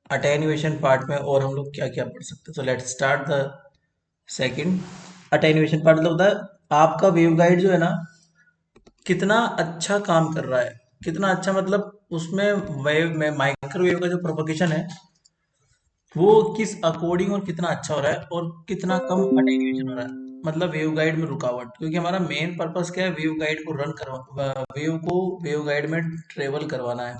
Attenuation part में और हम लोग क्या क्या पढ़ सकते हैं। So let's start the second. Attenuation part मतलब होता है आपका वेवगाइड जो है ना कितना अच्छा काम कर रहा है। कितना अच्छा मतलब उसमें वेव में माइक्रोवेव का जो प्रोपगेशन है वो किस अकॉर्डिंग और कितना अच्छा हो रहा है और कितना कम अटेन्यूएशन हो रहा है, मतलब वेव गाइड में रुकावट। क्योंकि हमारा मेन पर्पस क्या है, वेव गाइड को रन करवा, वेव को वेव गाइड में ट्रेवल करवाना है।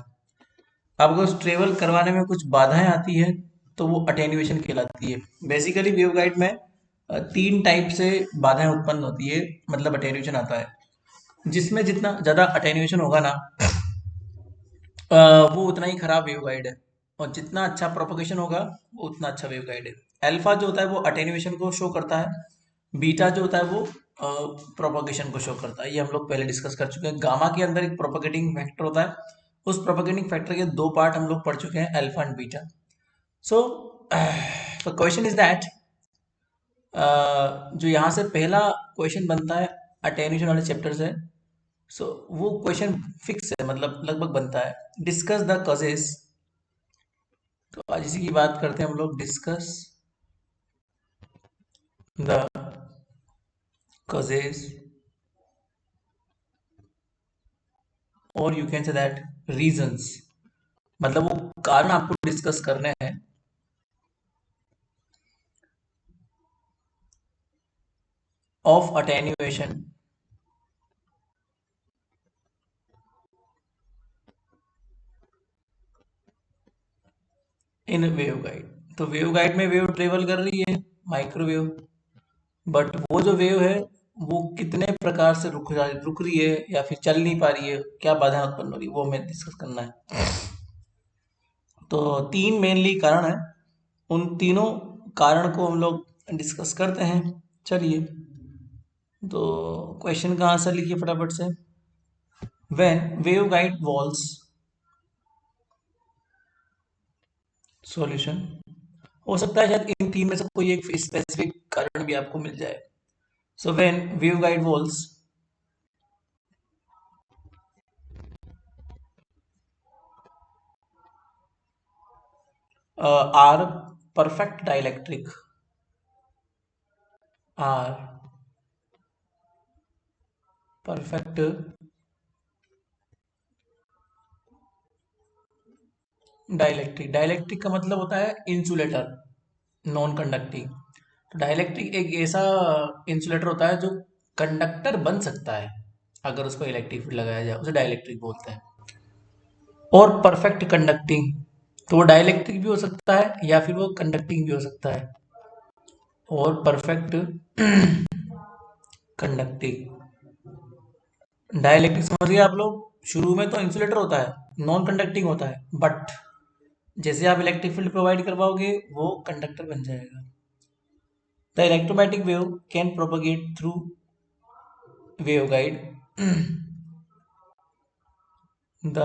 अब अगर उस ट्रेवल करवाने में कुछ बाधाएं आती है तो वो अटेन्यूएशन कहलाती है। बेसिकली वेव गाइड में तीन टाइप से बाधाएं उत्पन्न होती है, मतलब अटेन्यूएशन आता है। जिसमें जितना ज्यादा अटेन्यूएशन होगा ना अ, वो उतना ही खराब वेव गाइड है, और जितना अच्छा प्रोपगेशन होगा वो उतना अच्छा वेव गाइड है। अल्फा जो होता है वो अटेन्यूएशन को शो करता है, बीटा जो होता है वो प्रोपगेशन को शो करता है। ये हम लोग पहले डिस्कस कर चुके हैं। गामा के अंदर एक प्रोपगेटिंग फैक्टर होता है, उस प्रोपगेटिंग फैक्टर के दो पार्ट हम लोग पढ़ चुके हैं, alpha and beta. So question is that, जो यहाँ से पहला क्वेश्चन बनता है अटेन्यूएशन वाले चैप्टर से। सो वो क्वेश्चन फिक्स है, मतलब लगभग बनता है, डिस्कस द कॉजेस। तो आज इसी की बात करते हैं हम लोग, डिस्कस द कॉजेस, और you can say that reasons, मतलब वो कारण आपको डिस्कस करने हैं of attenuation in wave guide. तो वेव गाइड में वेव ट्रेवल कर रही है, माइक्रोवेव, बट वो जो वेव है वो कितने प्रकार से रुक रही है या फिर चल नहीं पा रही है, क्या बाधा उत्पन्न हो रही है, वो हमें डिस्कस करना है। तो तीन मेनली कारण है, उन तीनों कारण को हम लोग डिस्कस करते हैं। चलिए, तो क्वेश्चन का आंसर लिखिए फटाफट से। When wave guide walls, solution, हो सकता है शायद इन तीन में से कोई एक स्पेसिफिक कारण भी आपको मिल जाए। So when wave guide walls are perfect dielectric, are perfect dielectric. Dielectric का मतलब होता है इंसुलेटर, नॉन कंडक्टिंग। तो डाइलेक्ट्रिक एक ऐसा इंसुलेटर होता है जो कंडक्टर बन सकता है, अगर उसको इलेक्ट्रिक फील्ड लगाया जाए उसे डाइलेक्ट्रिक बोलते हैं। और परफेक्ट कंडक्टिंग, तो वो डाइलेक्ट्रिक भी हो सकता है या फिर वो कंडक्टिंग भी हो सकता है। और परफेक्ट कंडक्टिंग, डाइलेक्ट्रिक समझ गए आप लोग। शुरू में तो इंसुलेटर होता है, नॉन कंडक्टिंग होता है, बट जैसे आप इलेक्ट्रिक फील्ड प्रोवाइड करवाओगे वो कंडक्टर बन जाएगा। The electromagnetic wave can propagate through waveguide, the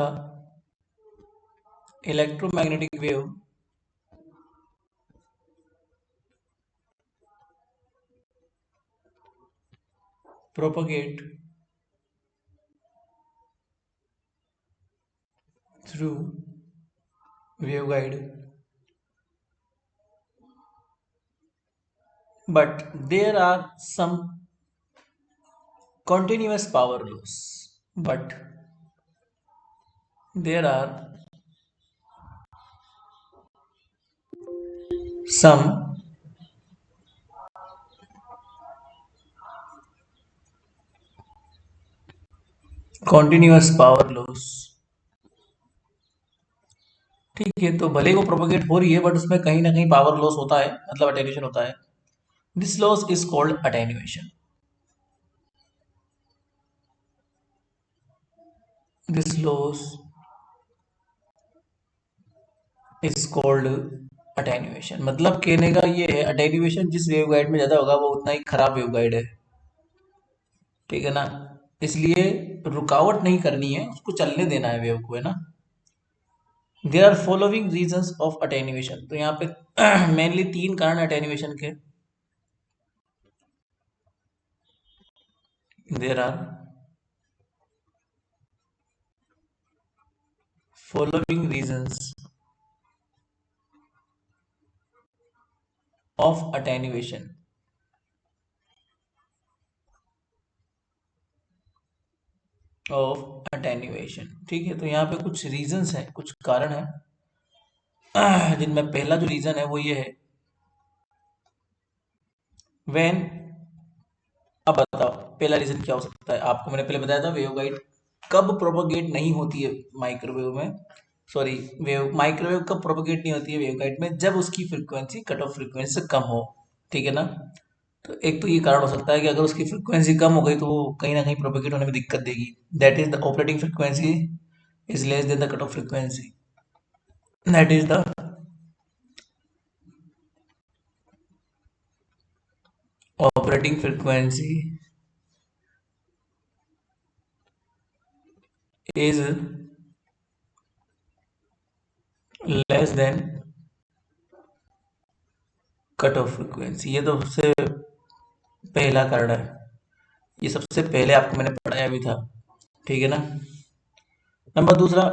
electromagnetic wave propagate through waveguide, but there are some continuous power loss, but there are some continuous power loss। ठीक है, तो भले वो propagate हो रही है बट उसमें कहीं ना कहीं पावर लॉस होता है, मतलब अटेन्यूएशन होता है। This loss is called attenuation, this loss is called attenuation. मतलब कहने का ये है, अटेन्यूएशन जिस वेवगाइड में ज्यादा होगा वो उतना ही खराब वेवगाइड है, ठीक है ना। इसलिए रुकावट नहीं करनी है, उसको चलने देना है वेव को, है ना। There are following reasons of attenuation, तो यहाँ पे मेनली तीन कारण अटेन्यूएशन के। There are following reasons of attenuation. Of attenuation, ठीक है। तो यहाँ पे कुछ रीजंस हैं, कुछ कारण हैं जिनमें पहला जो रीजन है वो ये है, व्हेन, अब बताओ पहला रीजन क्या हो सकता है। आपको मैंने पहले बताया था वेवगाइड कब प्रोपोगेट नहीं होती है माइक्रोवेव में, सॉरी वेव माइक्रोवेव कब प्रोपोगेट नहीं होती है वेवगाइड में, जब उसकी फ्रीक्वेंसी कट ऑफ फ्रीक्वेंसी से कम हो, ठीक है ना। तो एक तो ये कारण हो सकता है कि अगर उसकी फ्रीक्वेंसी कम हो गई तो वो कहीं ना कहीं प्रोपोगेट होने में दिक्कत देगी, that is the operating frequency is less than the cut off frequency, that is the operating frequency is less than cut off frequency. ये तो सबसे पहला कारण है, ये सबसे पहले आपको मैंने पढ़ाया भी था, ठीक है ना। नंबर दूसरा,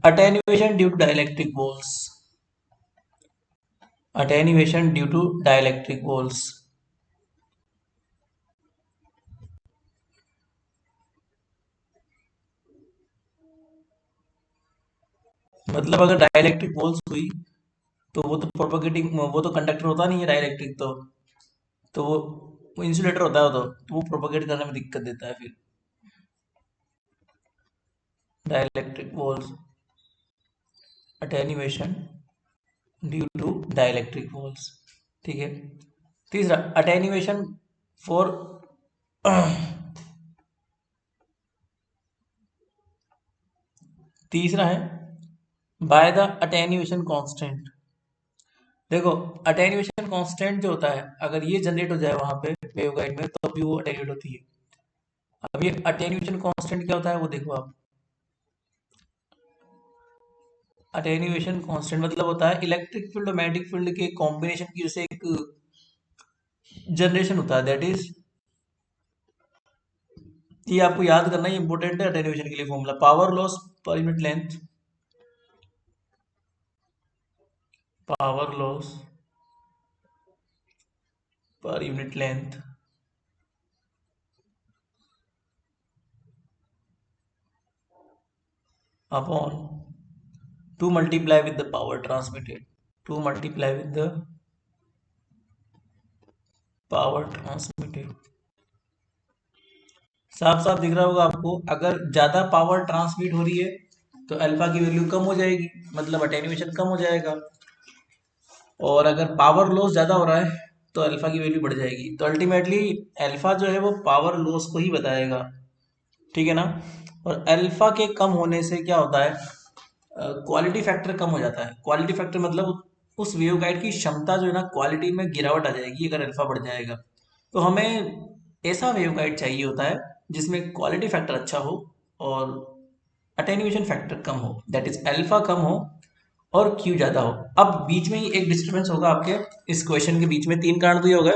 attenuation due to dielectric walls. Attenuation due to dielectric walls, मतलब अगर डाइलेक्ट्रिक वॉल्स हुई तो वो तो प्रोपोगेटिंग, वो तो कंडक्टर होता नहीं है डाइलेक्ट्रिक, तो वो इंसुलेटर होता है, वो तो वो प्रोपोगेट करने में दिक्कत देता है फिर। Dielectric walls, attenuation due to dielectric walls, ठीक है। तीसरा, अटेन्युएशन फॉर तीसरा है बाय द अटेन्युएशन कांस्टेंट। देखो अटेन्युएशन कांस्टेंट जो होता है, अगर ये जनरेट हो जाए वहां पे वेवगाइड में तो भी वो अटेन्यूएट होती है। अब ये अटेन्युएशन कांस्टेंट क्या होता है वो देखो आप। अटेन्युएशन कांस्टेंट मतलब होता है इलेक्ट्रिक फील्ड और मैग्नेटिक फील्ड के कॉम्बिनेशन की जैसे एक जनरेशन होता है, दैट इज, ये आपको याद करना है, इंपॉर्टेंट है अटेन्युएशन के लिए formula, power loss per unit length, power loss per unit length upon two multiply with the power transmitted, to multiply with the power transmitted. साफ साफ दिख रहा होगा आपको, अगर ज्यादा पावर ट्रांसमिट हो रही है तो अल्फा की वैल्यू कम हो जाएगी, मतलब अटेन्युएशन कम हो जाएगा, और अगर पावर लॉस ज्यादा हो रहा है तो अल्फा की वैल्यू बढ़ जाएगी। तो अल्टीमेटली अल्फा जो है वो पावर लॉस को ही बताएगा, ठीक है ना। और अल्फा के कम होने से क्या होता है, क्वालिटी फैक्टर कम हो जाता है। क्वालिटी फैक्टर मतलब उस वेवगाइड की क्षमता जो है ना, क्वालिटी में गिरावट आ जाएगी अगर अल्फा बढ़ जाएगा। तो हमें ऐसा वेवगाइड चाहिए होता है जिसमें क्वालिटी फैक्टर अच्छा हो और अटेन्युएशन फैक्टर कम हो, दैट इज अल्फा कम हो और क्यू ज्यादा हो। अब बीच में ही एक डिस्टर्बेंस होगा आपके इस क्वेश्चन के बीच में, तीन कारण तो ये हो गए,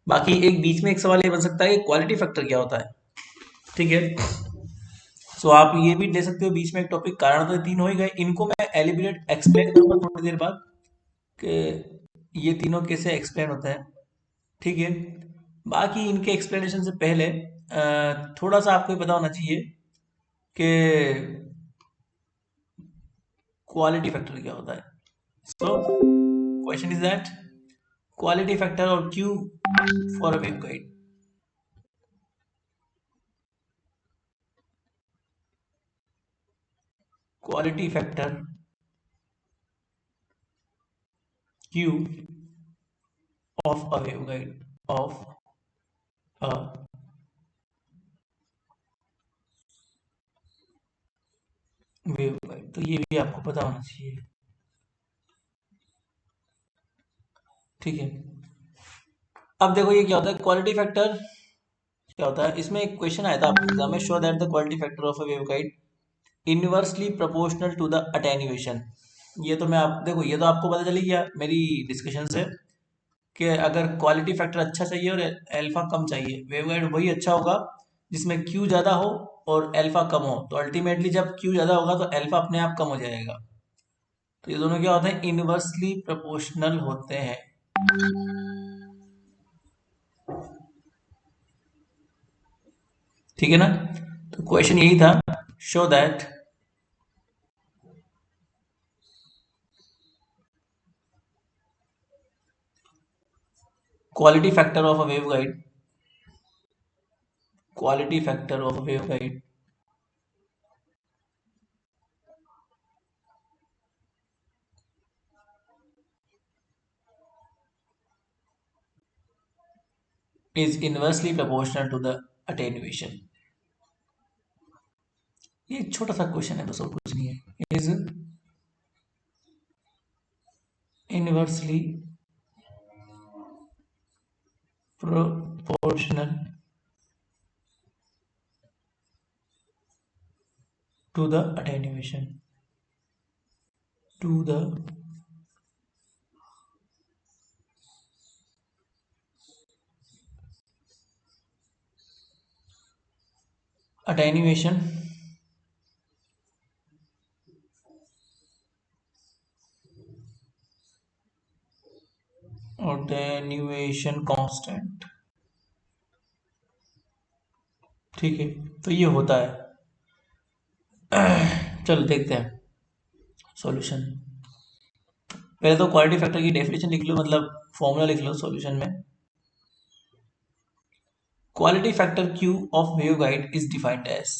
बाकी एक बीच में एक सवाल ये बन सकता है कि क्वालिटी फैक्टर क्या होता है, ठीक है। सो आप ये भी ले सकते हो बीच में एक टॉपिक, कारण तो ये तीन हो ही गए, इनको मैं एलिमिनेट एक्सप्लेन करूंगा थोड़ी देर बाद कि ये तीनों कैसे एक्सप्लेन होते हैं, ठीक है। बाकी इनके एक्सप्लेनेशन से पहले थोड़ा सा आपको ये पता होना चाहिए कि क्वालिटी फैक्टर क्या होता है। So question is that quality factor और Q for a waveguide. Quality factor Q of a waveguide, of a waveguide, तो ये भी आपको पता होना चाहिए, ठीक है। अब देखो ये क्या होता है क्वालिटी फैक्टर, क्या होता है, इसमें एक क्वेश्चन आया था आपके एग्जाम में, show that the quality factor of a waveguide inversely proportional to the attenuation. ये तो मैं आप देखो, ये तो आपको पता चल ही गया मेरी डिस्कशन से कि अगर क्वालिटी फैक्टर अच्छा चाहिए और अल्फा कम चाहिए, वेवगाइड वही अच्छा होगा जिसमें क्यू ज़्यादा हो और अल्फा कम हो। तो अल्टीमेटली जब क्यू ज़्यादा होगा तो अल्फा अपने आप कम हो जाएगा। तो ये दोनों क्या होते हैं, इनवर्सली प्रोपोर्शनल होते हैं, ठीक है ना। तो क्वेश्चन यही था, show that quality factor of a waveguide, quality factor of a waveguide is inversely proportional to the attenuation. ये छोटा सा क्वेश्चन है, बस और कुछ नहीं है। Is inversely proportional to the attenuation, to the attenuation attenuation constant। ठीक है, तो ये होता है। चलो देखते हैं सॉल्यूशन। पहले तो क्वालिटी फैक्टर की डेफिनेशन लिख लो, मतलब फॉर्मूला लिख लो सॉल्यूशन में। Quality factor Q of waveguide is defined as,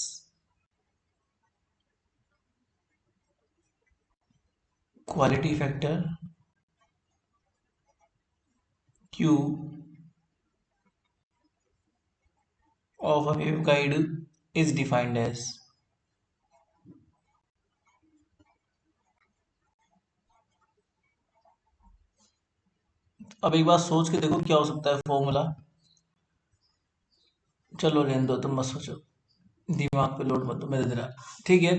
quality factor Q of a waveguide is defined as, अब एक बार सोच के देखो क्या हो सकता है फॉर्मूला। चलो रहने दो, तुम मत सोचो, दिमाग पे लोड मत दो, मैं दे दे रहा। ठीक है,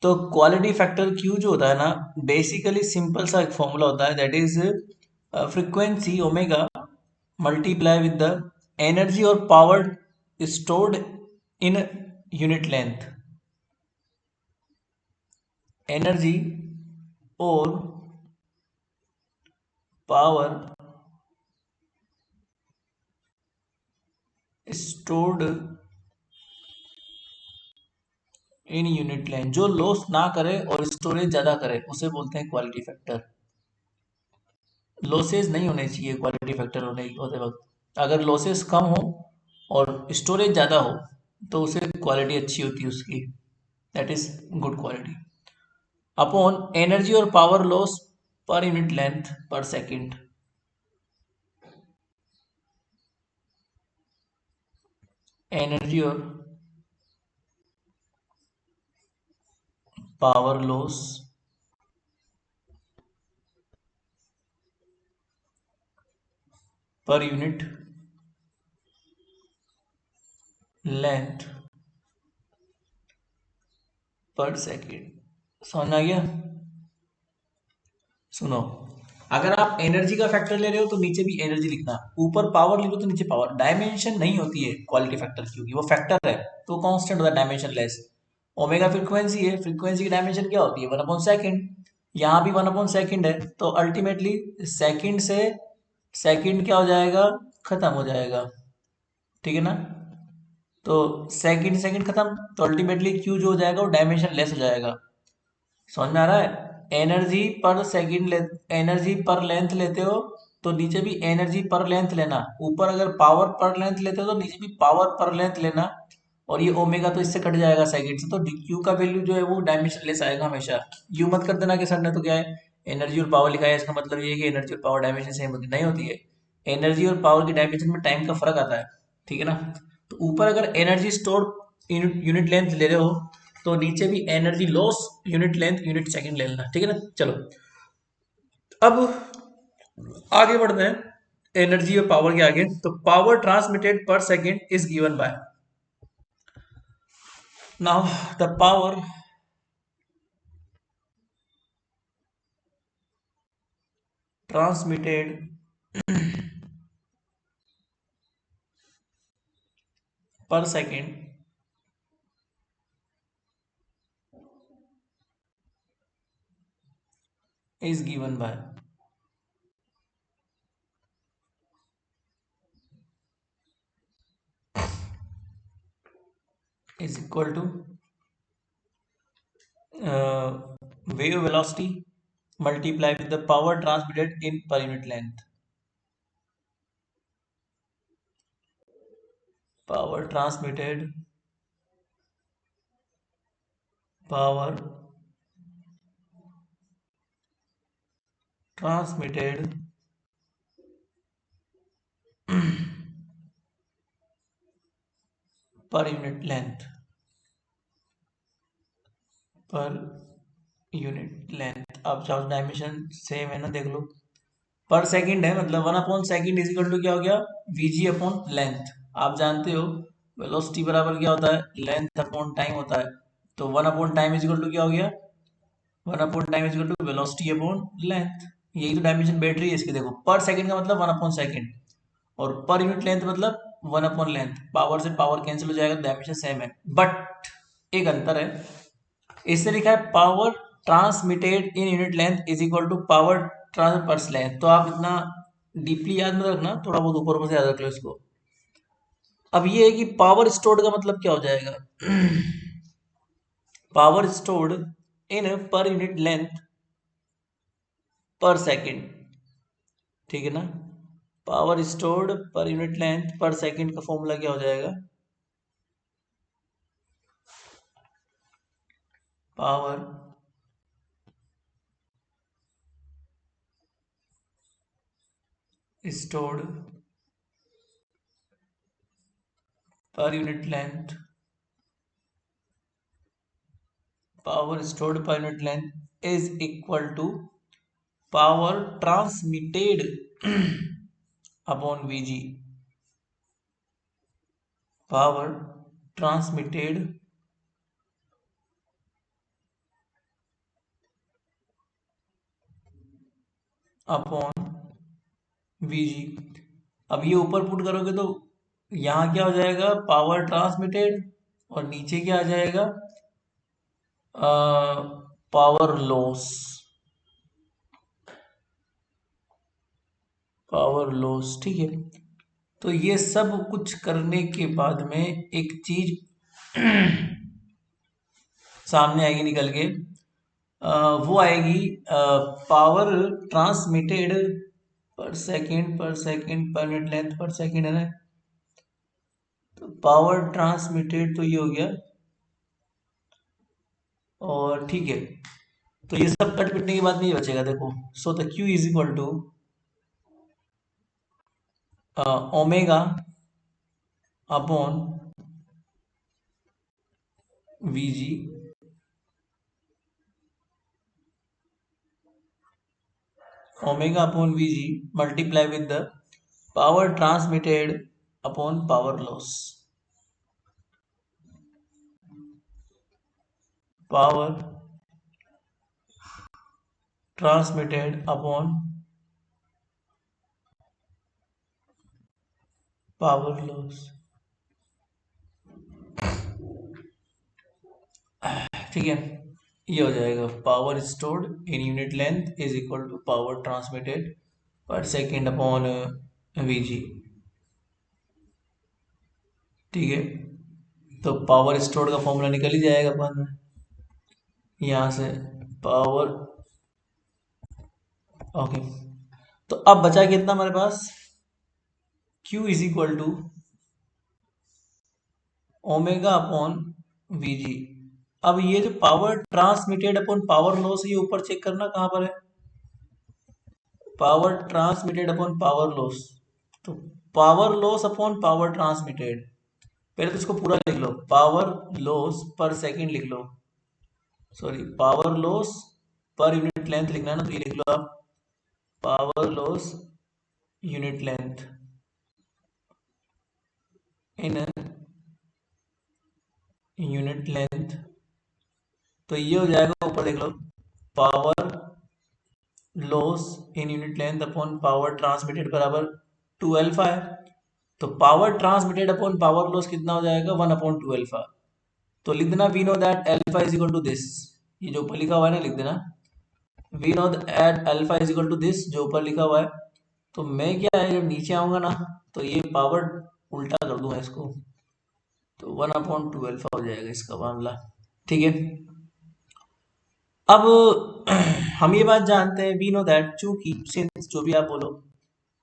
तो क्वालिटी फैक्टर Q जो होता है ना, बेसिकली सिंपल सा एक फॉर्मूला होता है, that is frequency omega multiply with the energy और power stored in unit length. Energy और power stored in unit length, जो लॉस ना करे और स्टोरेज ज्यादा करे उसे बोलते हैं क्वालिटी फैक्टर। लॉसेस नहीं होने चाहिए क्वालिटी फैक्टर होते वक्त। अगर लॉसेस कम हो और स्टोरेज ज़्यादा हो तो उसे क्वालिटी अच्छी होती है उसकी, that is good quality. Upon energy और power loss per unit length per second. Energy और power loss per unit length per second. समझ में आ गया? सुनो, अगर आप एनर्जी का फैक्टर ले रहे हो तो नीचे भी एनर्जी लिखना, ऊपर पावर लिखो तो नीचे पावर। डायमेंशन नहीं होती है क्वालिटी फैक्टर की, वो फैक्टर है तो कांस्टेंट होता है, डायमेंशन लेस। ओमेगा फ्रीक्वेंसी है, फ्रीक्वेंसी की डायमेंशन क्या होती है? 1/सेकंड। यहाँ भी 1/सेकंड है, तो अल्टीमेटली सेकंड से सेकंड क्या हो जाएगा? खत्म हो जाएगा। ठीक है ना? तो सेकंड सेकंड खत्म, तो अल्टीमेटली क्यू जो हो जाएगा वो डायमेंशन लेस हो जाएगा। समझ में आ रहा है? एनर्जी पर सेकंड ले, एनर्जी पर लेंथ लेते हो तो नीचे भी एनर्जी पर लेंथ लेना, ऊपर अगर पावर पर लेंथ लेते हो तो नीचे भी पावर पर लेंथ लेना। और ये ओमेगा तो इससे कट जाएगा सेकंड से, तो क्यू का वैल्यू जो है वो डायमेंशन लेस आएगा हमेशा। यू मत कर देना कि सर ने तो क्या है एनर्जी और पावर लिखा है, इसका मतलब ये है कि एनर्जी और पावर डायमेंशन सेम होती नहीं होती है। एनर्जी और पावर की डायमेंशन में टाइम का फर्क आता है। ठीक है ना? तो ऊपर अगर एनर्जी स्टोर यूनिट लेंथ ले रहे हो तो नीचे भी energy loss unit length unit second ले लेना। ठीक है ना? चलो अब आगे बढ़ते हैं एनर्जी और पावर के आगे। तो power transmitted per second is given by, now the power transmitted per second is given by, is equal to wave velocity multiply with the power transmitted in per unit length. Power transmitted power transmitted per unit length, पर unit length. अब charge dimension same है ना, देख लो। पर second है, मतलब 1/सेकंड is equal to क्या हो गया, वीजी अपॉन लेंथ। आप जानते हो वेलोसिटी बराबर क्या होता है, लेंथ अपॉन टाइम होता है। तो 1/टाइम इज इक्वल टू क्या हो गया, 1/टाइम is equal to velocity upon length. यही तो डायमेंशन बैटरी है इसकी। देखो पर सेकंड का मतलब 1/सेकंड, और पर यूनिट लेंथ मतलब 1/लेंथ। पावर से पावर कैंसिल हो जाएगा, डायमेंशन सेम है। बट एक अंतर है, इससे लिखा है power transmitted in unit length is equal to power transfer length. तो आप इतना डीपली याद मत रखना, थोड़ा बहुत ऊपर ऊपर से याद रख लो इसको। अब ये है कि पावर स्टोर्ड का मतलब क्या हो जाएगा, पावर स्टोर्ड इन पर यूनिट लेंथ पर सेकंड, ठीक है ना। पावर स्टोर्ड पर यूनिट लेंथ पर सेकंड का फॉर्मूला क्या हो जाएगा, power stored per unit length, power stored per unit length is equal to power transmitted upon Vg, power transmitted upon Vg। अब ये ऊपर पुट करोगे तो यहाँ क्या हो जाएगा, पावर ट्रांसमिटेड, और नीचे क्या आ जाएगा, पावर लॉस, पावर लॉस, ठीक है। तो ये सब कुछ करने के बाद में एक चीज सामने आएगी निकल के, वो आएगी पावर ट्रांसमिटेड पर सेकंड, पर मिनट लेंथ पर सेकंड है ना। तो पावर ट्रांसमिटेड तो ये हो गया, और ठीक है। तो ये सब कट पिटने के बाद में ये बचेगा, देखो। So the Q is equal to omega upon VG omega upon Vg multiply with the power transmitted upon power loss, power transmitted upon power loss, ठीक है। ये हो जाएगा power stored in unit length is equal to power transmitted per second upon VG, ठीक है। तो power stored का formula निकल ही जाएगा अपन में यहाँ से, पावर, ओके। तो अब बचा कितना हमारे पास, Q is equal to omega upon V G. अब ये जो power transmitted upon power loss, ये ऊपर चेक करना कहां पर है, power transmitted upon power loss. तो power loss upon power transmitted, पहले तो इसको पूरा लिख लो, पावर लॉस पर सेकंड लिख लो, sorry power loss per unit length लिखना है ना, तो ये लिख लो आप, power loss unit length in unit length. तो ये हो जाएगा, ऊपर देख लो, power loss in unit length upon power transmitted बराबर 2 अल्फा है। तो power transmitted upon power loss कितना हो जाएगा, 1/2 अल्फा। तो लिख देना we know that alpha is equal to this, ये जो ऊपर लिखा हुआ है ना, लिख देना we know that alpha is equal to this, जो ऊपर लिखा हुआ है। तो मैं क्या है, जब नीचे आऊंगा ना, तो ये पावर उल्टा कर दूंगा इसको, तो 1/2 अल्फा हो जाएगा इसका मामला। ठीक है। अब हम ये बात जानते हैं, वी नो दैट, चूंकि सिंस जो भी आप बोलो,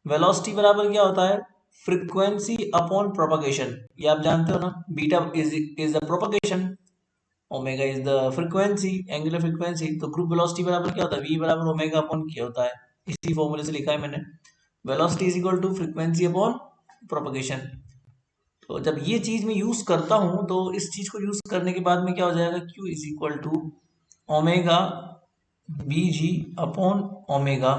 वेलोसिटी बराबर क्या होता है, फ्रीक्वेंसी अपॉन प्रोपगेशन। ये आप जानते हो ना, beta is the propagation, omega is the frequency, angular frequency. तो ग्रुप वेलोसिटी बराबर क्या होता है, वी बराबर ओमेगा अपॉन क्या होता है, इसी फॉर्मूले से लिखा है मैंने, velocity is equal to frequency upon propagation. तो जब ये चीज मैं यूज करता हूं, तो इस चीज को यूज करने के बाद में क्या हो जाएगा, Q is equal to omega B G upon omega.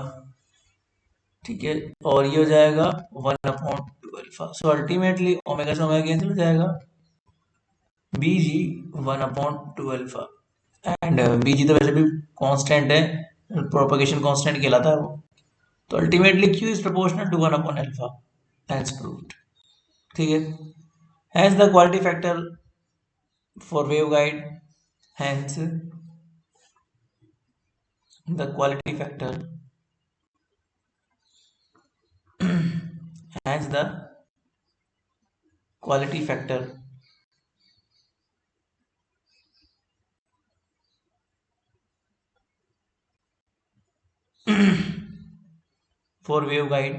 ठीक है। और ये हो जाएगा 1/2 अल्फा। सो अल्टीमेटली ओमेगा से ओमेगा कैंसिल हो जाएगा, B G 1/2 alpha. And B G तो वैसे भी कांस्टेंट है, प्रोपगेशन कांस्टेंट कहलाता है वो। तो ultimately Q is proportional to 1/अल्फा, हैंस प्रूव्ड। ठीक है। Hence the quality factor for waveguide, hence the quality factor, hence the quality factor for waveguide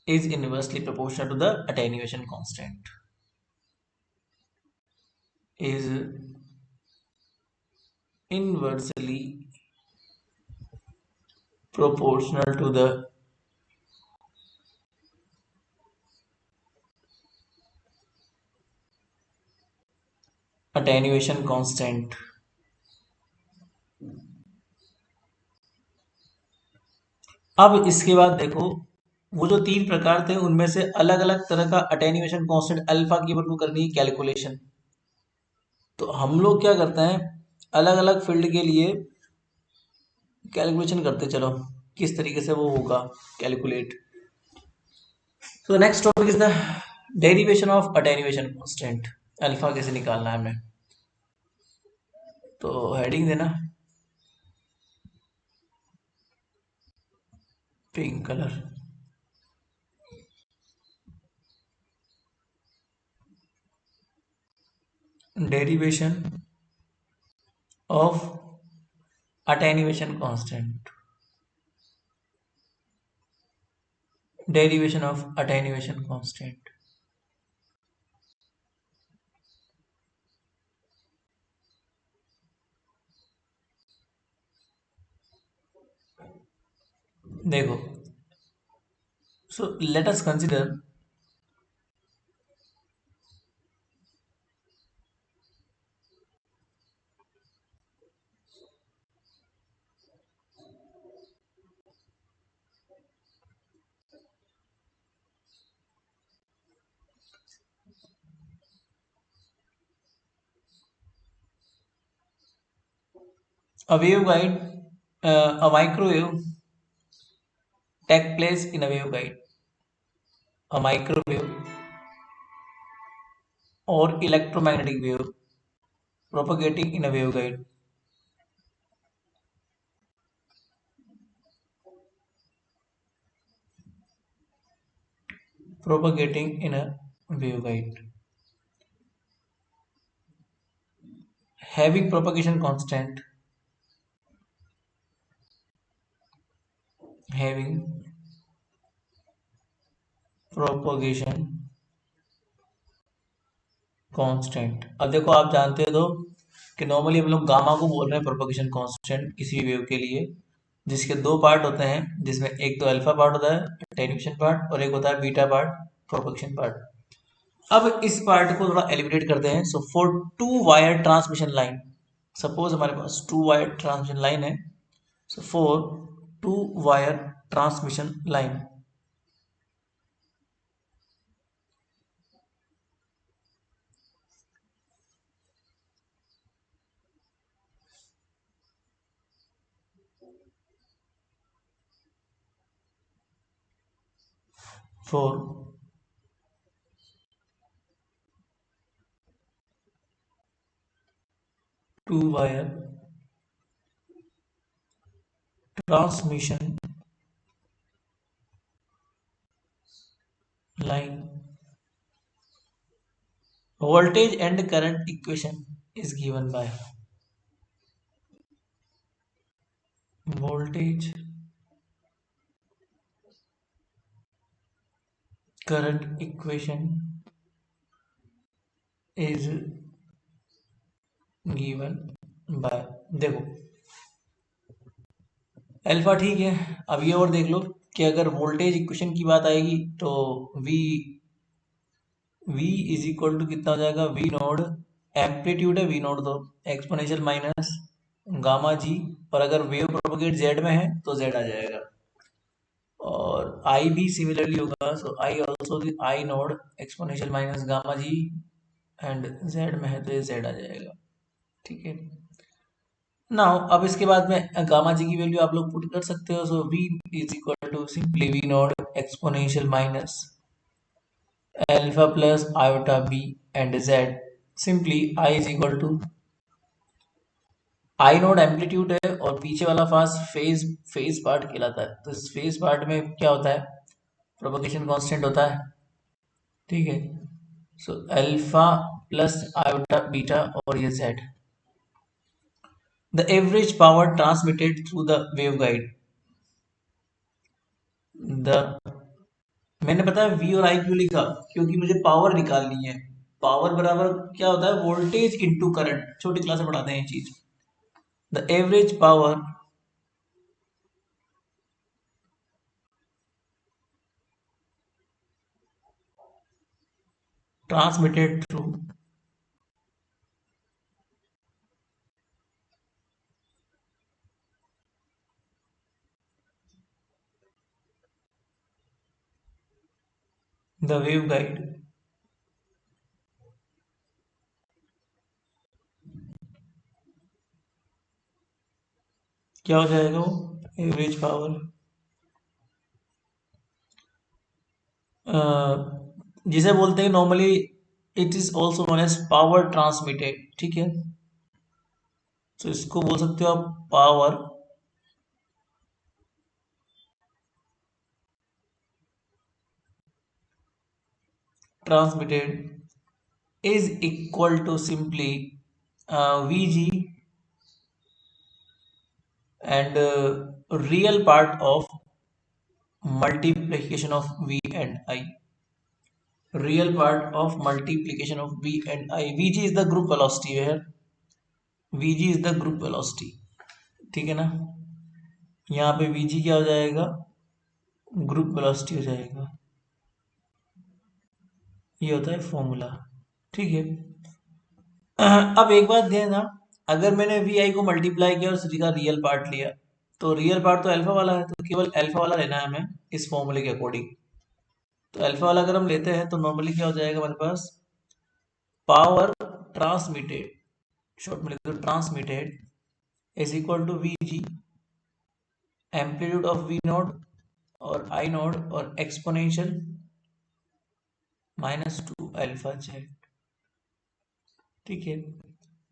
is inversely proportional to the attenuation constant. Is inversely proportional to the attenuation constant. अब इसके बाद देखो, वो जो तीन प्रकार थे उनमें से अलग अलग तरह का अटेन्यूएशन कांस्टेंट अल्फा की वैल्यू करनी है कैलकुलेशन। तो हम लोग क्या करते हैं, अलग अलग फील्ड के लिए कैलकुलेशन करते चलो, किस तरीके से वो होगा कैलकुलेट। तो next topic is the derivation of attenuation constant, alpha कैसे निकालना है हमें। तो हेडिंग देना pink colour, derivation of attenuation constant, derivation of attenuation constant. देखो, so let us consider a waveguide, a microwave take place in a waveguide, a microwave or electromagnetic wave propagating in a waveguide, propagating in a waveguide, having propagation constant, having propagation constant. अब देखो, आप जानते हो कि normally हम लोग gamma को बोल रहे हैं प्रोपगेशन कांस्टेंट किसी भी वेव के लिए, जिसके दो पार्ट होते हैं, जिसमें एक तो अल्फा पार्ट होता है अटेन्यूएशन पार्ट, और एक होता है बीटा पार्ट प्रोपगेशन पार्ट। अब इस पार्ट को थोड़ा एलिमिनेट करते हैं। So for two wire transmission line, suppose हमारे पास टू वायर ट्रांसमिशन लाइन है, so for two wire transmission line, for two wire transmission line voltage and current equation is given by voltage current equation is given by देखो alpha ठीक है। अब ये और देख लो कि अगर वोल्टेज इक्वेशन की बात आएगी तो V इज इक्वल टू कितना हो जाएगा, वी नोड एम्पलीट्यूड है, वी नोड तो एक्सपोनेंशियल माइनस गामा जी, और अगर वेव प्रोपोगेट जेड में है तो जेड आ जाएगा, और आई भी सिमिलरली होगा, so I also I naught exponential minus gamma Z, and Z में है तो ये जेड आ जाएगा। ठीक है, नाउ अब इसके बाद में गामा जी की वैल्यू आप लोग पुट कर सकते हो, so V is equal to simply V node exponential minus alpha plus iota B and Z, simply I is equal to I node amplitude है और पीछे वाला फास फेज फेज पार्ट कहलाता है, तो इस फेज पार्ट में क्या होता है, प्रोपगेशन कांस्टेंट होता है। ठीक है, so alpha plus iota beta और ये Z, the average power transmitted through the wave guide, the मैंने पता है वी और आई क्यों लिखा, क्योंकि मुझे पावर निकालनी है। पावर बराबर क्या होता है, वोल्टेज इनटू करंट, छोटी क्लास में पढ़ाते हैं ये चीज। The average power transmitted through the wave guide क्या हो जाएगा, वो एवरेज पावर जिसे बोलते हैं normally, it is also known as power transmitted. ठीक है, तो इसको बोल सकते हो आप power transmitted is equal to simply Vg and real part of multiplication of V and I. Real part of multiplication of V and I. Vg is the group velocity here. Vg is the group velocity. ठीक है ना, यहाँ पे Vg क्या हो जाएगा, group velocity हो जाएगा। ये होता है फॉर्मूला। ठीक है, अब एक बात ध्यान ना, अगर मैंने वी आई को मल्टीप्लाई किया और उसी का रियल पार्ट लिया, तो रियल पार्ट तो अल्फा वाला है, तो केवल अल्फा वाला लेना है हमें इस फॉर्मूले के अकॉर्डिंग। तो अल्फा वाला अगर हम लेते हैं तो नॉर्मली क्या हो जाएगा हमारे पास, पावर ट्रांसमिटेड, शॉर्ट में लिख दो transmitted, is equal to V G, amplitude of V node और आई नोड और एक्सपोनेंशियल -2 अल्फा जेड। ठीक है,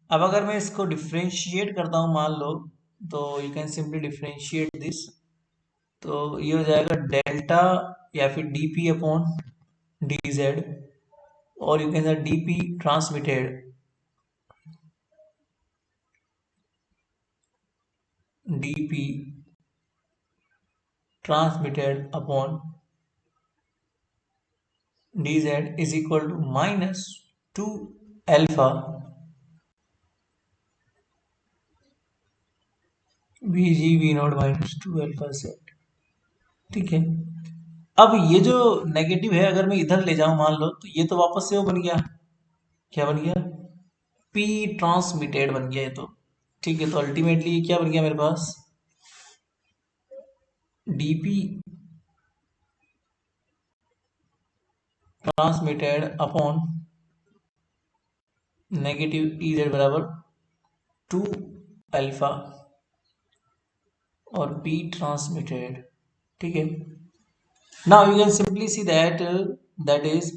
अब अगर मैं इसको डिफ्रेंशिएट करता हूँ मान लो, तो you can simply differentiate this, तो ये हो जाएगा डेल्टा या फिर dp अपॉन dz, और you can say dp transmitted upon dz is equal to -2 alpha vg v naught -2 alpha z। ठीक है, अब ये जो नेगेटिव है अगर मैं इधर ले जाऊं मान लो, तो ये तो वापस से वो बन गया, क्या बन गया, p ट्रांसमिटेड बन गया ये तो। ठीक है, तो अल्टीमेटली क्या बन गया मेरे पास, dp transmitted upon negative ez बराबर 2 अल्फा और p ट्रांसमिटेड। ठीक है, now you can simply see that that is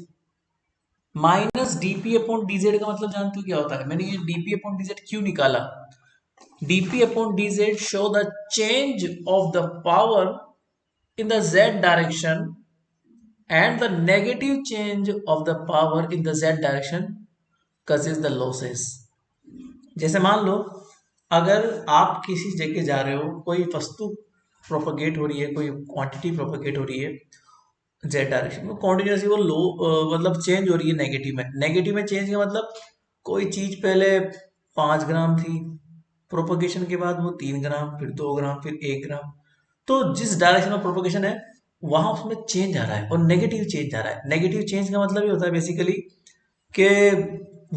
minus dp upon dz का मतलब जानते हो क्या होता है, मैंने ये dp अपॉन dz क्यों निकाला, dp upon dz show the change of the power in the z direction and the negative change of the power in the z direction causes the losses. जैसे मान लो अगर आप किसी जगह जा रहे हो, कोई वस्तु प्रोपगेट हो रही है, कोई क्वांटिटी प्रोपगेट हो रही है जेड डायरेक्शन में कॉन्टिन्यूसली, वो लो मतलब चेंज हो रही है नेगेटिव में। नेगेटिव में चेंज का मतलब कोई चीज पहले 5 ग्राम थी, प्रोपगेशन के बाद वो 3 ग्राम, फिर 2 ग्राम, फिर 1 ग्राम। तो जिस डायरेक्शन में प्रोपगेशन है वहां उसमें चेंज आ रहा है और नेगेटिव चेंज आ रहा है। नेगेटिव चेंज का मतलब ये होता है बेसिकली कि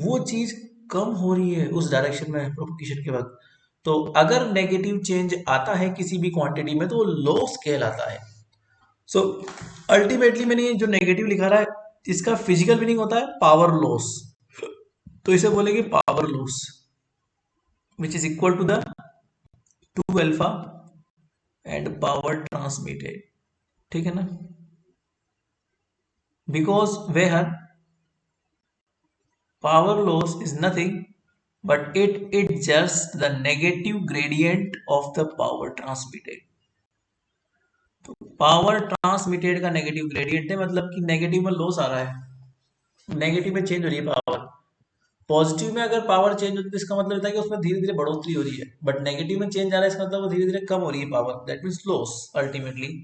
वो चीज कम हो रही है उस डायरेक्शन में प्रोपगेशन के वक्त। तो अगर नेगेटिव चेंज आता है किसी भी क्वांटिटी में तो वो लो स्केल आता है। सो अल्टीमेटली मैंने ये जो नेगेटिव लिखा रहा है इसका फिजिकल मीनिंग होता है पावर लॉस। तो इसे बोलेंगे power loss which is equal to the 2 alpha and power transmitted. ठीक है ना, because where power loss is nothing but it just the negative gradient of the power transmitted। तो power transmitted का negative gradient है, मतलब कि negative में loss आ रहा है, नेगेटिव में चेंज हो रही है पावर। पॉजिटिव में अगर पावर चेंज होती है तो इसका मतलब होता है कि उसमें धीरे धीरे बढ़ोतरी हो रही है, बट नेगेटिव में चेंज आ रहा है इसका मतलब वो धीरे धीरे कम हो रही है power, that means loss ultimately.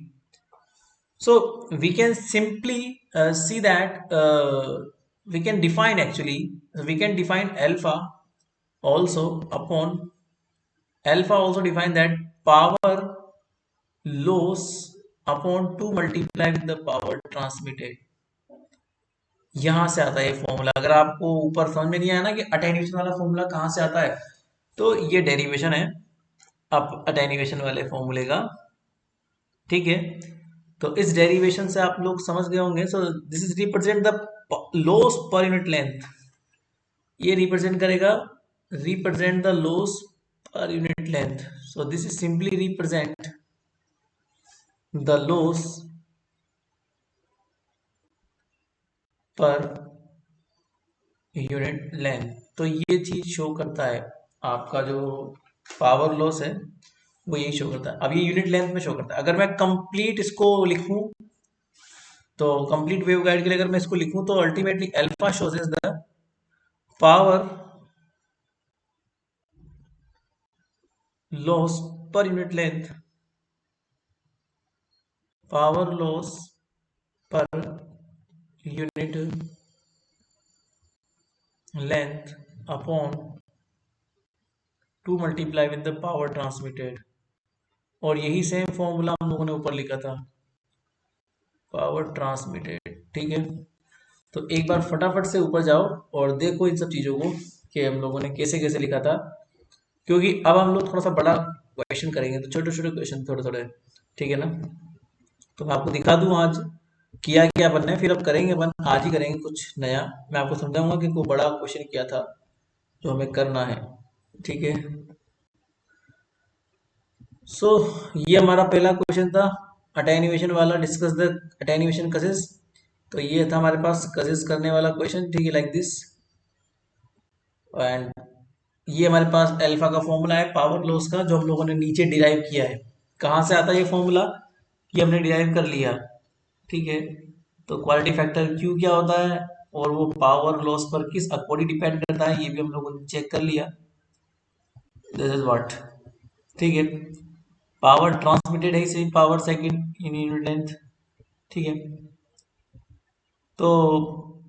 So we can simply see that we can define actually, we can define alpha also upon alpha also define that power loss upon 2 multiply with the power transmitted। यहां से आता है ये formula. अगर आपको ऊपर समझ में नहीं आया ना कि अटेन्यूएशन वाला फॉर्मूला कहां से आता है, तो ये डेरिवेशन है अब अटेन्यूएशन वाले फॉर्मूले का। ठीक है, तो इस डेरिवेशन से आप लोग समझ गए होंगे। So this is represent the loss per unit length. ये रिप्रेजेंट करेगा, represent the loss per unit length. So this is simply represent the loss per unit length. तो ये चीज शो करता है आपका जो पावर लॉस है वो यही शो करता है। अब ये यूनिट लेंथ में शो करता है। अगर मैं कंप्लीट इसको लिखूं तो कंप्लीट वेव गाइड के लिए अगर मैं इसको लिखूं तो ultimately alpha shows is the power loss per unit length, power loss per unit length upon 2 multiply with the power transmitted. और यही सेम फॉर्मूला हम लोगों ने ऊपर लिखा था, पावर ट्रांसमिटेड। ठीक है, तो एक बार फटाफट से ऊपर जाओ और देखो इन सब चीजों को कि हम लोगों ने कैसे कैसे लिखा था, क्योंकि अब हम लोग थोड़ा सा बड़ा क्वेश्चन करेंगे तो छोटे छोटे क्वेश्चन थोड़े थोड़े। ठीक है ना, तो मैं आपको दिखा दूं आज किया क्या बनना है, फिर अब करेंगे अपन, आज ही करेंगे कुछ नया। मैं आपको समझाऊंगा कि कोई बड़ा क्वेश्चन किया था जो हमें करना है। ठीक है, सो ये हमारा पहला क्वेश्चन था अटेन्यूएशन वाला, डिस्कस द अटेन्यूएशन कसेस। तो ये था हमारे पास कसेस करने वाला क्वेश्चन। ठीक है, लाइक दिस। एंड ये हमारे पास अल्फा का फॉर्मूला है पावर लॉस का, जो हम लोगों ने नीचे डिराइव किया है। कहाँ से आता है ये फॉर्मूला, ये हमने डिराइव कर लिया। ठीक है, तो क्वालिटी फैक्टर क्यू क्या होता है और वो पावर लॉस पर किस अकॉर्डिंग डिपेंड करता है, ये भी हम लोगों ने चेक कर लिया। This is what. ठीक है, पावर ट्रांसमिटेड है इसे power second in unit length. ठीक है, तो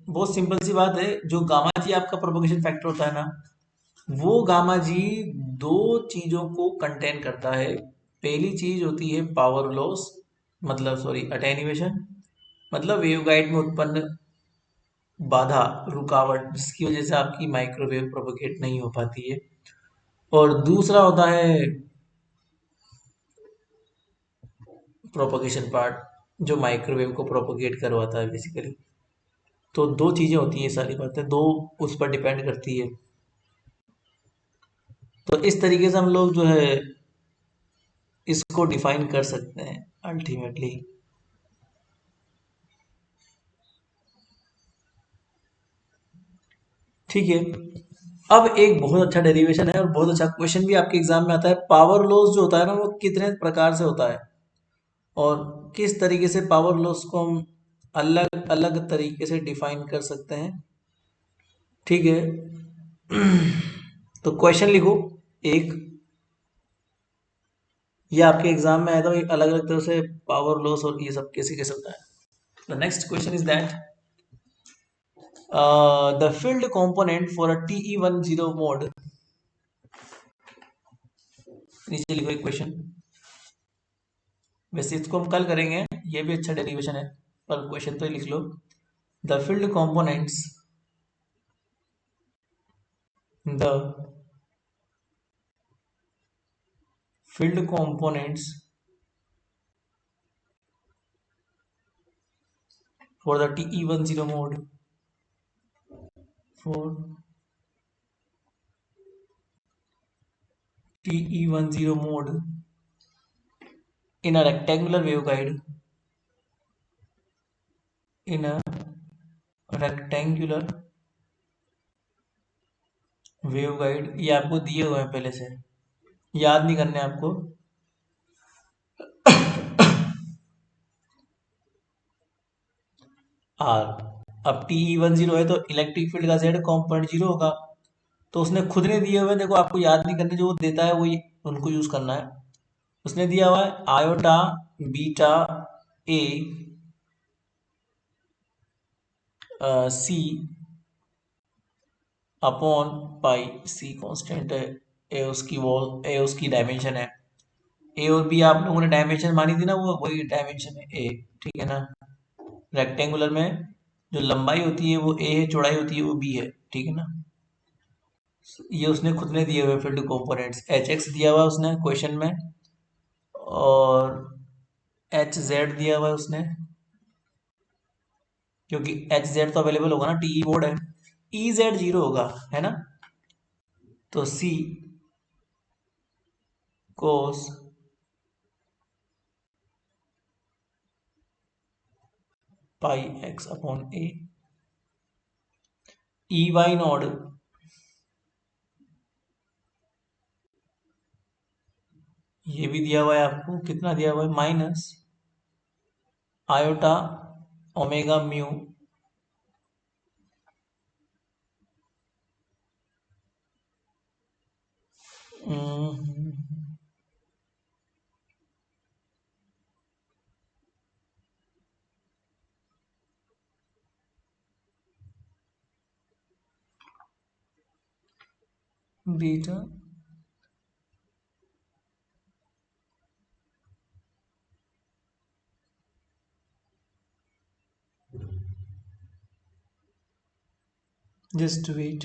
बहुत सिंपल सी बात है, जो गामा जी आपका प्रोपगेशन फैक्टर होता है ना, वो गामा जी दो चीजों को कंटेन करता है। पहली चीज होती है पावर लॉस, मतलब सॉरी अटेन्यूएशन, मतलब वेवगाइड में उत्पन्न बाधा, रुकावट, जिसकी वजह से आपकी माइक्रोवेव प्रोपगेट नहीं हो पाती है। और दूसरा होता है प्रोपगेशन पार्ट, जो माइक्रोवेव को प्रोपगेट करवाता है बेसिकली। तो दो चीजें होती हैं, सारी बातें दो उस पर डिपेंड करती है। तो इस तरीके से हम लोग जो है इसको डिफाइन कर सकते हैं अल्टीमेटली। ठीक है, अब एक बहुत अच्छा डेरिवेशन है और बहुत अच्छा क्वेश्चन भी आपके एग्जाम में आता है। पावर लॉस जो होता है ना वो कितने प्रकार से होता है और किस तरीके से पावर लॉस को हम अलग अलग तरीके से डिफाइन कर सकते हैं। ठीक है। तो क्वेश्चन लिखो एक, ये आपके एग्जाम में आया था, एक अलग अलग तरह से पावर लॉस और ये सब कैसे कैसे होता है। The next question is that the field component for a TE10 mode. नीचे लिखो एक क्वेश्चन, वैसे इसको हम कल करेंगे, ये भी अच्छा डेरिवेशन है, पर क्वेश्चन तो ही लिख लो। The field components, the field components for the TE10 mode, for TE10 mode in a rectangular waveguide, in a rectangular waveguide, ये आपको दिए हुए हैं पहले से, याद नहीं करने आपको। आर, अब TE10 है तो इलेक्ट्रिक फील्ड का जेड कॉम्पोनेंट 0 होगा, तो उसने खुद ने दिए हुए हैं, देखो आपको याद नहीं करने, जो वो देता है वही उनको यूज करना है। उसने दिया हुआ है iota beta A C upon pi, C constant है, ए उसकी वॉल, ए उसकी डायमेंशन है, ए और बी आप लोगों ने डायमेंशन मानी थी ना, वो वही डायमेंशन है ए। ठीक है ना। रेक्टेंगुलर में जो लंबाई होती है वो ए है, चौड़ाई होती है वो बी है। ठीक है ना। ये उसने खुद ने दिए हुए फील्ड कंपोनेंट्स, एच एक्स दिया हुआ है उसने क्वेश्चन में, और एच जेड दिया हुआ है उसने, क्योंकि एच जेड तो अवेलेबल होगा ना, टीई बोर्ड है, ई जेड 0 होगा, है ना। तो सी कोस पाई एक्स अपॉन ए, ई वाई नॉड, ये भी दिया हुआ है आपको, कितना दिया हुआ है, minus iota omega mu beta just wait.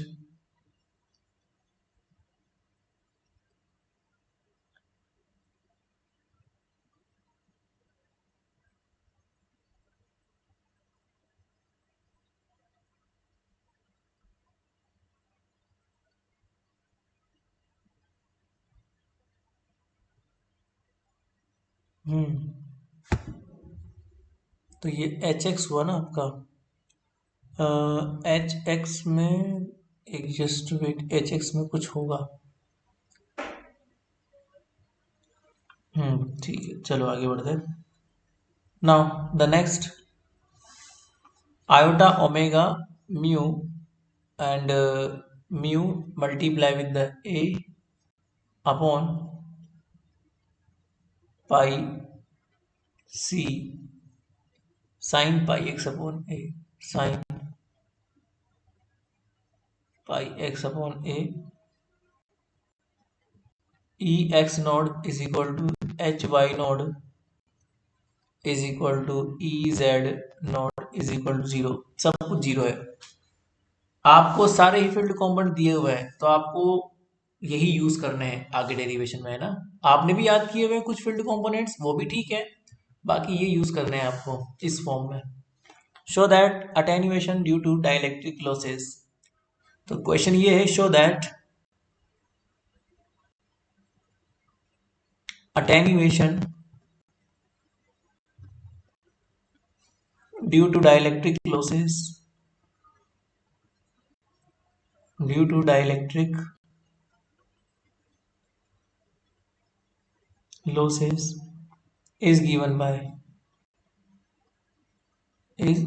तो ये एच एक्स हुआ ना आपका, एच एक्स में, एक जस्ट वेट, एच एक्स में कुछ होगा। ठीक है, चलो आगे बढ़ते हैं। Now the next, iota omega mu and mu multiply with the a upon pi c sin pi x upon a, sin pi x upon a, e x node is equal to h y node is equal to e z node is equal to 0, सब कुछ zero है। आपको सारे ही field component दिए हुए हैं, तो आपको यही यूज करने हैं आगे डेरिवेशन में, है ना। आपने भी याद किए हुए हैं कुछ फील्ड कॉम्पोनेंट्स, वो भी ठीक है, बाकी ये यूज करने हैं आपको इस फॉर्म में। Show that attenuation due to dielectric losses, तो क्वेश्चन ये है, show that attenuation due to dielectric losses, due to dielectric losses is given by is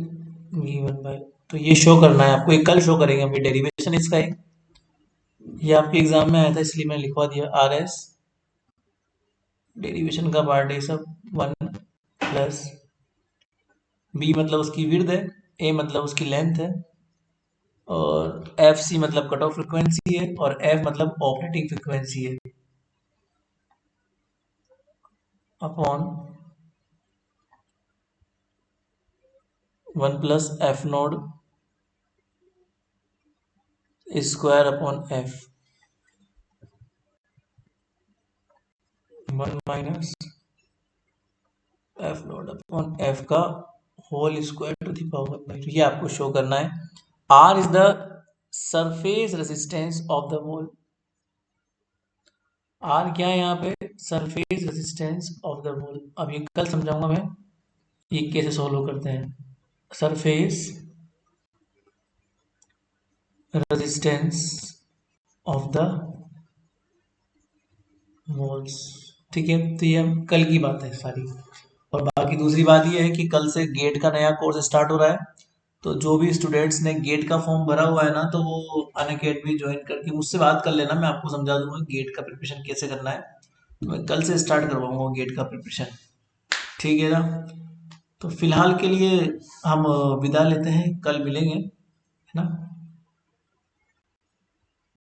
V1 by, तो ये शो करना है आपको, ये कल शो करेंगे हम, ये डेरिवेशन इसका है, ये आपके एग्जाम में आया था इसलिए मैंने लिखवा दिया RS, डेरिवेशन का पार्ट है सब, 1 प्लस B मतलब उसकी विड्थ है, A मतलब उसकी लेंथ है, और FC मतलब कट ऑफ फ्रिक्वेंसी है, और F मतलब ऑपरेटिंग फ्रिक्वेंसी है, upon 1 plus F0 square upon F, 1 minus F0 upon F का whole square to the power by 2, ये आपको शो करना है। R is the surface resistance of the wall, R क्या है यहाँ पे, surface resistance of the wall. अब ये कल समझाऊंगा मैं, ये कैसे सोल्व करते हैं। Surface resistance of the walls, ठीक है, तो ये हम कल की बात है सारी। और बाकी दूसरी बात ये है कि कल से गेट का नया कोर्स स्टार्ट हो रहा है, तो जो भी स्टूडेंट्स ने गेट का फॉर्म भरा हुआ है ना, तो वो अनअकैडमी ज्वाइन करके मुझसे बात कर लेना, मैं आपको समझा दूंगा गेट का प्रिपरेशन कैसे करना है। तो मैं कल से स्टार्ट करवाऊंगा गेट का प्रिपरेशन, ठीक है ना। तो फिलहाल के लिए हम विदा लेते हैं, कल मिलेंगे, है ना।